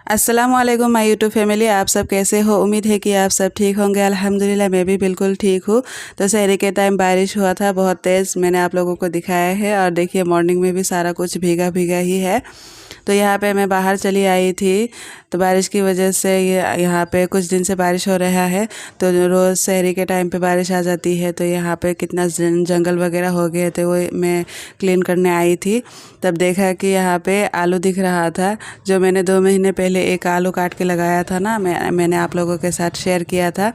अस्सलामुअलैकुम my YouTube family. आप सब कैसे हो? उम्मीद है कि आप सब ठीक होंगे। अल्हम्दुलिल्लाह मैं भी बिल्कुल ठीक हूँ। तो सहरी के टाइम बारिश हुआ था बहुत तेज़, मैंने आप लोगों को दिखाया है। और देखिए मॉर्निंग में भी सारा कुछ भीगा भीगा ही है। तो यहाँ पे मैं बाहर चली आई थी, तो बारिश की वजह से ये यहाँ पे कुछ दिन से बारिश हो रहा है। तो रोज़ सहरी के टाइम पे बारिश आ जाती है। तो यहाँ पे कितना जंगल वगैरह हो गए थे, वो मैं क्लीन करने आई थी। तब देखा कि यहाँ पे आलू दिख रहा था, जो मैंने 2 महीने पहले एक आलू काट के लगाया था ना, मैंने आप लोगों के साथ शेयर किया था।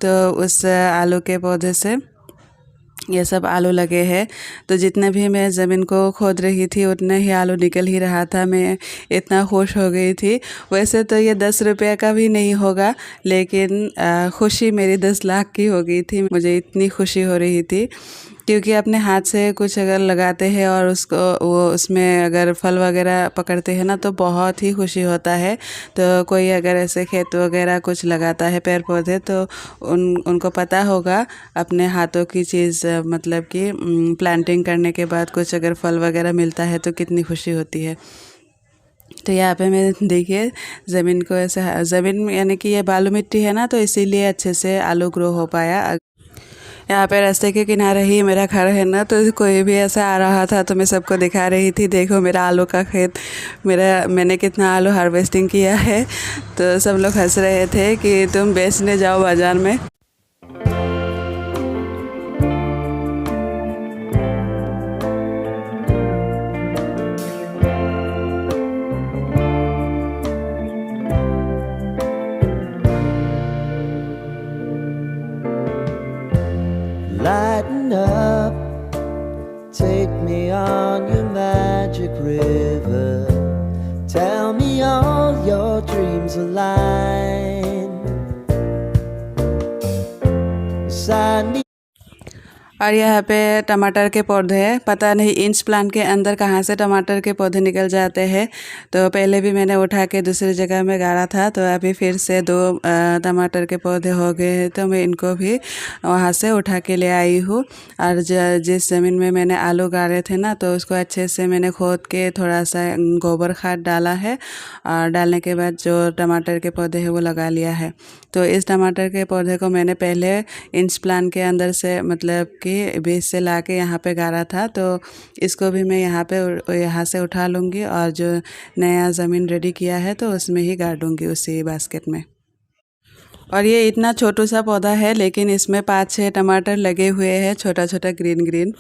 तो उस आलू के पौधे से ये सब आलू लगे हैं। तो जितने भी मैं ज़मीन को खोद रही थी उतने ही आलू निकल ही रहा था। मैं इतना खुश हो गई थी। वैसे तो ये 10 रुपये का भी नहीं होगा, लेकिन खुशी मेरी 10 लाख की हो गई थी। मुझे इतनी खुशी हो रही थी, क्योंकि अपने हाथ से कुछ अगर लगाते हैं और उसको वो उसमें अगर फल वगैरह पकड़ते हैं ना, तो बहुत ही खुशी होता है। तो कोई अगर ऐसे खेत वगैरह कुछ लगाता है पेड़ पौधे, तो उनको पता होगा अपने हाथों की चीज़, मतलब कि प्लांटिंग करने के बाद कुछ अगर फल वगैरह मिलता है तो कितनी खुशी होती है। तो यहाँ पे मैं देखिए ज़मीन को ऐसे, ज़मीन यानी कि ये बालू मिट्टी है ना, तो इसीलिए अच्छे से आलू ग्रो हो पाया। यहाँ पे रास्ते के किनारे ही मेरा घर है ना, तो कोई भी ऐसा आ रहा था तो मैं सबको दिखा रही थी, देखो मेरा आलू का खेत, मैंने कितना आलू हार्वेस्टिंग किया है। तो सब लोग हंस रहे थे कि तुम बेचने जाओ बाज़ार में। Lighten up, take me on your magic river. Tell me all your dreams align. Beside me. और यहाँ पे टमाटर के पौधे हैं, पता नहीं इंच प्लांट के अंदर कहाँ से टमाटर के पौधे निकल जाते हैं। तो पहले भी मैंने उठा के दूसरी जगह में गाड़ा था, तो अभी फिर से 2 टमाटर के पौधे हो गए हैं, तो मैं इनको भी वहाँ से उठा के ले आई हूँ। और जिस ज़मीन में मैंने आलू गाड़े थे ना, तो उसको अच्छे से मैंने खोद के थोड़ा सा गोबर खाद डाला है, और डालने के बाद जो टमाटर के पौधे हैं वो लगा लिया है। तो इस टमाटर के पौधे को मैंने पहले इंच प्लांट के अंदर से, मतलब कि बीज से ला के यहाँ पे गाड़ा था। तो इसको भी मैं यहाँ से उठा लूँगी, और जो नया ज़मीन रेडी किया है तो उसमें ही गाड़ दूँगी, उसी बास्केट में। और ये इतना छोटू सा पौधा है, लेकिन इसमें 5-6 टमाटर लगे हुए हैं, छोटा छोटा ग्रीन ग्रीन।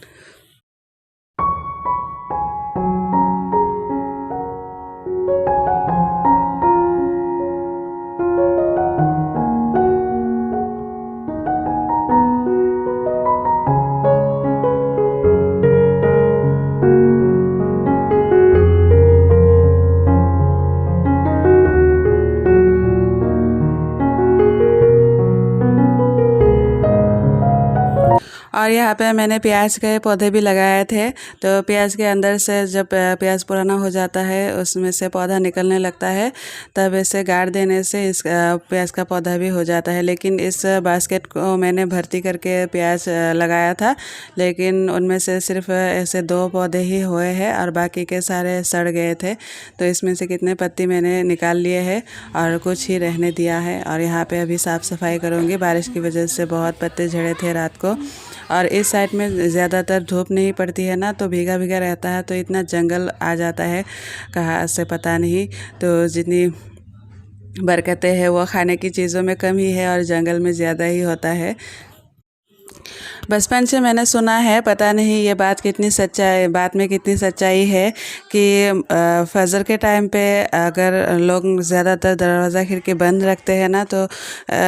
और यहाँ पे मैंने प्याज के पौधे भी लगाए थे। तो प्याज के अंदर से जब प्याज पुराना हो जाता है, उसमें से पौधा निकलने लगता है, तब ऐसे गाड़ देने से इस प्याज का पौधा भी हो जाता है। लेकिन इस बास्केट को मैंने भर्ती करके प्याज लगाया था, लेकिन उनमें से सिर्फ ऐसे 2 पौधे ही हुए हैं, और बाकी के सारे सड़ गए थे। तो इसमें से कितने पत्ती मैंने निकाल लिए हैं और कुछ ही रहने दिया है। और यहाँ पे अभी साफ़ सफाई करूँगी, बारिश की वजह से बहुत पत्ते झड़े थे रात को। और इस साइड में ज़्यादातर धूप नहीं पड़ती है ना, तो भीगा भीगा रहता है, तो इतना जंगल आ जाता है कहाँ से पता नहीं। तो जितनी बरकतें हैं वो खाने की चीज़ों में कम ही है, और जंगल में ज़्यादा ही होता है। बचपन से मैंने सुना है, पता नहीं ये बात में कितनी सच्चाई है, कि फजर के टाइम पे अगर लोग ज़्यादातर दरवाज़ा खिड़की बंद रखते हैं ना, तो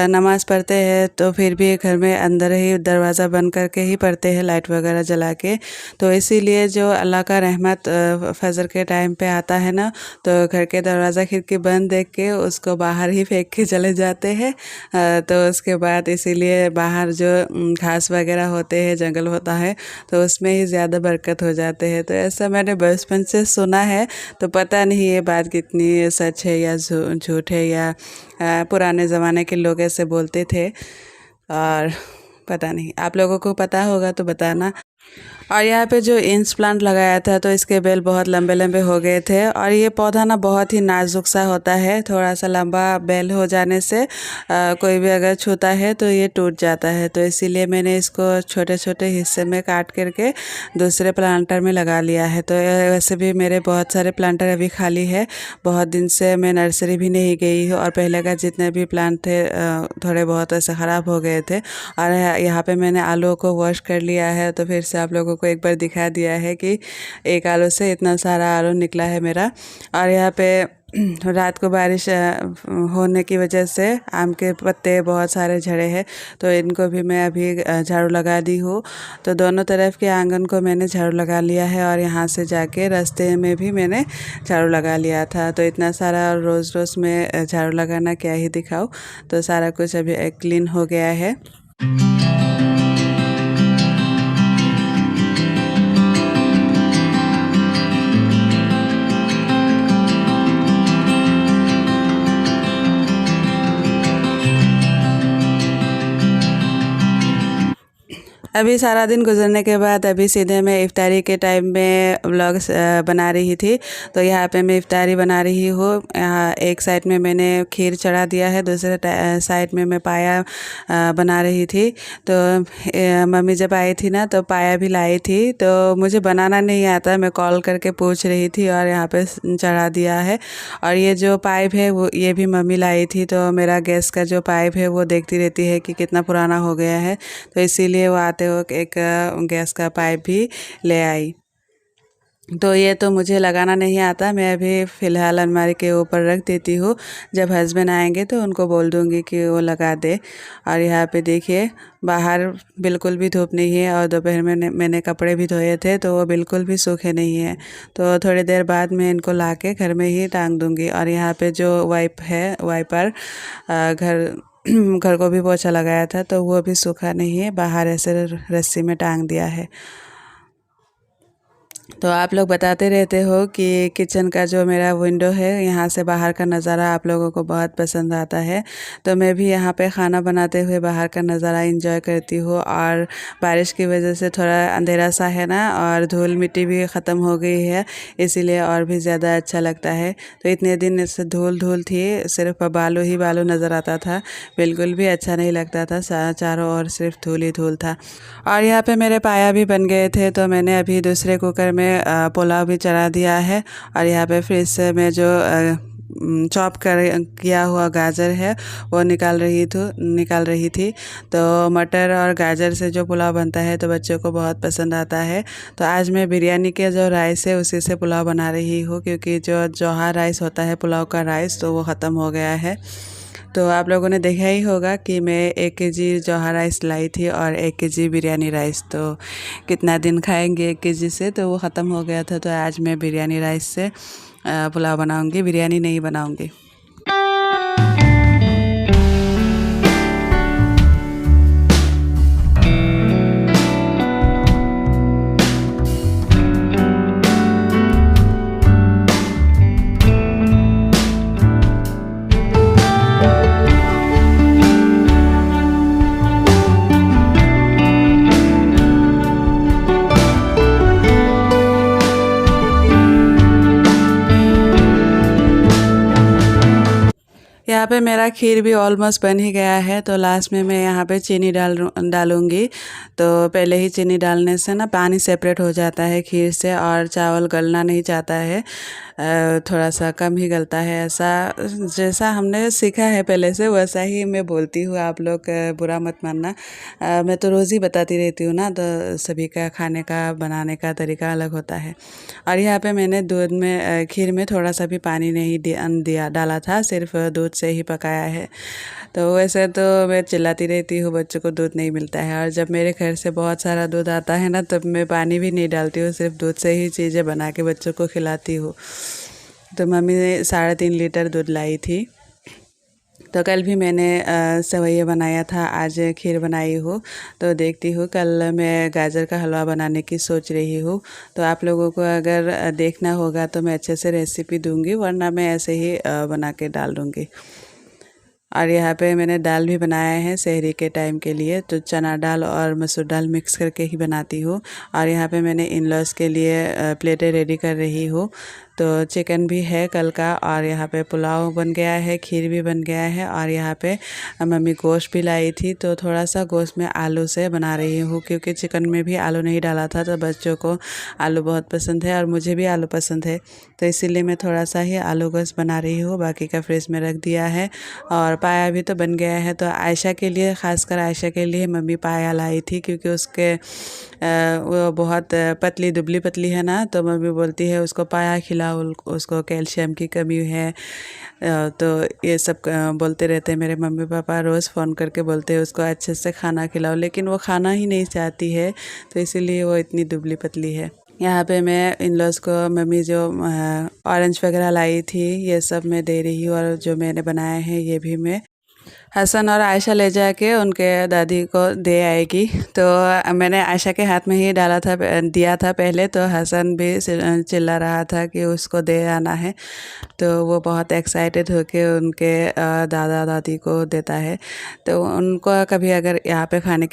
नमाज़ पढ़ते हैं, तो फिर भी घर में अंदर ही दरवाज़ा बंद करके ही पढ़ते हैं, लाइट वगैरह जला के। तो इसीलिए जो अल्लाह का रहमत फजर के टाइम पे आता है ना, तो घर के दरवाज़ा खिड़की बंद देख के उसको बाहर ही फेंक के चले जाते हैं। तो उसके बाद इसीलिए बाहर जो घास वगैरह होते हैं, जंगल होता है, तो उसमें ही ज़्यादा बरकत हो जाते हैं। तो ऐसा मैंने बचपन से सुना है। तो पता नहीं ये बात कितनी सच है या झूठ है, या पुराने ज़माने के लोग ऐसे बोलते थे, और पता नहीं, आप लोगों को पता होगा तो बताना। और यहाँ पे जो इंस प्लांट लगाया था तो इसके बेल बहुत लंबे लंबे हो गए थे और ये पौधा ना बहुत ही नाजुक सा होता है। थोड़ा सा लंबा बेल हो जाने से कोई भी अगर छूता है तो ये टूट जाता है। तो इसीलिए मैंने इसको छोटे छोटे हिस्से में काट करके दूसरे प्लांटर में लगा लिया है। तो वैसे भी मेरे बहुत सारे प्लांटर अभी खाली है। बहुत दिन से मैं नर्सरी भी नहीं गई हूँ और पहले का जितने भी प्लांट थे थोड़े बहुत ऐसे ख़राब हो गए थे। और यहाँ पे मैंने आलू को वॉश कर लिया है तो फिर से आप लोगों को एक बार दिखा दिया है कि एक आलू से इतना सारा आलू निकला है मेरा। और यहाँ पे रात को बारिश होने की वजह से आम के पत्ते बहुत सारे झड़े हैं तो इनको भी मैं अभी झाड़ू लगा दी हूँ। तो दोनों तरफ के आंगन को मैंने झाड़ू लगा लिया है और यहाँ से जाके रास्ते में भी मैंने झाड़ू लगा लिया था। तो इतना सारा रोज़ रोज़ में झाड़ू लगाना क्या ही दिखाऊँ। तो सारा कुछ अभी क्लीन हो गया है। अभी सारा दिन गुजरने के बाद अभी सीधे मैं इफ्तारी के टाइम में व्लॉग बना रही थी। तो यहाँ पे मैं इफ्तारी बना रही हूँ। यहाँ एक साइड में मैंने खीर चढ़ा दिया है, दूसरे साइड में मैं पाया बना रही थी। तो मम्मी जब आई थी ना तो पाया भी लाई थी। तो मुझे बनाना नहीं आता, मैं कॉल करके पूछ रही थी और यहाँ पे चढ़ा दिया है। और ये जो पाइप है वो ये भी मम्मी लाई थी। तो मेरा गैस का जो पाइप है वो देखती रहती है कि कितना पुराना हो गया है, तो इसीलिए वो आते हो एक गैस का पाइप भी ले आई। तो ये तो मुझे लगाना नहीं आता, मैं अभी फ़िलहाल अलमारी के ऊपर रख देती हूँ। जब हस्बैंड आएंगे तो उनको बोल दूँगी कि वो लगा दे। और यहाँ पे देखिए बाहर बिल्कुल भी धूप नहीं है और दोपहर में मैंने कपड़े भी धोए थे तो वो बिल्कुल भी सूखे नहीं हैं। तो थोड़ी देर बाद मैं इनको ला के घर में ही टांग दूँगी। और यहाँ पे जो वाइपर घर घर को भी पोछा लगाया था तो वो भी सूखा नहीं है, बाहर ऐसे रस्सी में टांग दिया है। तो आप लोग बताते रहते हो कि किचन का जो मेरा विंडो है यहाँ से बाहर का नज़ारा आप लोगों को बहुत पसंद आता है। तो मैं भी यहाँ पे खाना बनाते हुए बाहर का नज़ारा एंजॉय करती हूँ। और बारिश की वजह से थोड़ा अंधेरा सा है ना और धूल मिट्टी भी ख़त्म हो गई है, इसीलिए और भी ज़्यादा अच्छा लगता है। तो इतने दिन इससे धूल थी, सिर्फ बालू ही बालू नज़र आता था, बिल्कुल भी अच्छा नहीं लगता था, चारों ओर सिर्फ धूल ही धूल था। और यहाँ पे मेरे पाया भी बन गए थे तो मैंने अभी दूसरे कुकर में पुलाव भी चढ़ा दिया है। और यहाँ पे फ्रिज से मैं जो चॉप किया हुआ गाजर है वो निकाल रही थी। तो मटर और गाजर से जो पुलाव बनता है तो बच्चों को बहुत पसंद आता है। तो आज मैं बिरयानी के जो राइस है उसी से पुलाव बना रही हूँ, क्योंकि जो जौहर राइस होता है पुलाव का राइस तो वो ख़त्म हो गया है। तो आप लोगों ने देखा ही होगा कि मैं 1 केजी जौहर राइस लाई थी और 1 केजी बिरयानी राइस। तो कितना दिन खाएंगे 1 केजी से, तो वो ख़त्म हो गया था। तो आज मैं बिरयानी राइस से पुलाव बनाऊंगी, बिरयानी नहीं बनाऊंगी। यहाँ पे मेरा खीर भी ऑलमोस्ट बन ही गया है। तो लास्ट में मैं यहाँ पे चीनी डालूँगी। तो पहले ही चीनी डालने से ना पानी सेपरेट हो जाता है खीर से और चावल गलना नहीं चाहता है, थोड़ा सा कम ही गलता है। ऐसा जैसा हमने सीखा है पहले से वैसा ही मैं बोलती हूँ, आप लोग बुरा मत मानना। मैं तो रोज़ ही बताती रहती हूँ ना, तो सभी का खाने का बनाने का तरीका अलग होता है। और यहाँ पे मैंने दूध में खीर में थोड़ा सा भी पानी नहीं डाला था, सिर्फ दूध से ही पकाया है। तो वैसे तो मैं चिल्लाती रहती हूँ बच्चों को दूध नहीं मिलता है, और जब मेरे घर से बहुत सारा दूध आता है ना तब मैं पानी भी नहीं डालती हूँ, सिर्फ दूध से ही चीज़ें बना के बच्चों को खिलाती हूँ। तो मम्मी ने 3.5 लीटर दूध लाई थी। तो कल भी मैंने सेवइयाँ बनाया था, आज खीर बनाई हूँ। तो देखती हूँ, कल मैं गाजर का हलवा बनाने की सोच रही हूँ। तो आप लोगों को अगर देखना होगा तो मैं अच्छे से रेसिपी दूँगी, वरना मैं ऐसे ही बना के डाल दूँगी। और यहाँ पे मैंने दाल भी बनाया है सहरी के टाइम के लिए, तो चना दाल और मसूर दाल मिक्स करके ही बनाती हूँ। और यहाँ पे मैंने इन लॉज के लिए प्लेटें रेडी कर रही हूँ। तो चिकन भी है कल का, और यहाँ पे पुलाव बन गया है, खीर भी बन गया है, और यहाँ पे मम्मी गोश्त भी लाई थी, तो थोड़ा सा गोश्त में आलू से बना रही हूँ, क्योंकि चिकन में भी आलू नहीं डाला था। तो बच्चों को आलू बहुत पसंद है और मुझे भी आलू पसंद है, तो इसीलिए मैं थोड़ा सा ही आलू गोश्त बना रही हूँ। बाकी का फ्रिज में रख दिया है। और पाया भी तो बन गया है। तो आयशा के लिए, ख़ासकर आयशा के लिए मम्मी पाया लाई थी, क्योंकि उसके वो बहुत पतली दुबली पतली है ना, तो मम्मी बोलती है उसको पाया खिलाओ, उसको कैल्शियम की कमी है। तो ये सब बोलते रहते हैं मेरे मम्मी पापा, रोज़ फ़ोन करके बोलते हैं उसको अच्छे से खाना खिलाओ, लेकिन वो खाना ही नहीं चाहती है, तो इसीलिए वो इतनी दुबली पतली है। यहाँ पे मैं इन लॉज को मम्मी जो ऑरेंज वगैरह लाई थी ये सब मैं दे रही हूँ, और जो मैंने बनाए हैं ये भी मैं हसन और आयशा ले जाके उनके दादी को दे आएगी। तो मैंने आयशा के हाथ में ही डाला था, दिया था पहले, तो हसन भी चिल्ला रहा था कि उसको दे आना है। तो वो बहुत एक्साइटेड होके उनके दादा दादी को देता है। तो उनको कभी अगर यहाँ पे खाने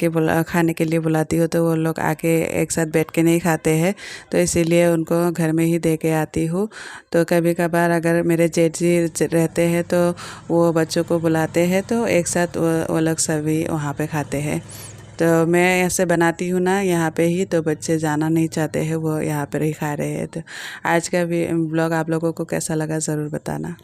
के लिए बुलाती हो, तो वो लोग आके एक साथ बैठ के नहीं खाते हैं, तो इसीलिए उनको घर में ही दे के आती हूँ। तो कभी कभार अगर मेरे जेठ जी रहते हैं तो वो बच्चों को बुलाते हैं, तो एक साथ वो लोग सभी वहाँ पे खाते हैं। तो मैं ऐसे बनाती हूँ ना यहाँ पे ही, तो बच्चे जाना नहीं चाहते हैं, वो यहाँ पर ही खा रहे हैं। तो आज का भी ब्लॉग आप लोगों को कैसा लगा ज़रूर बताना।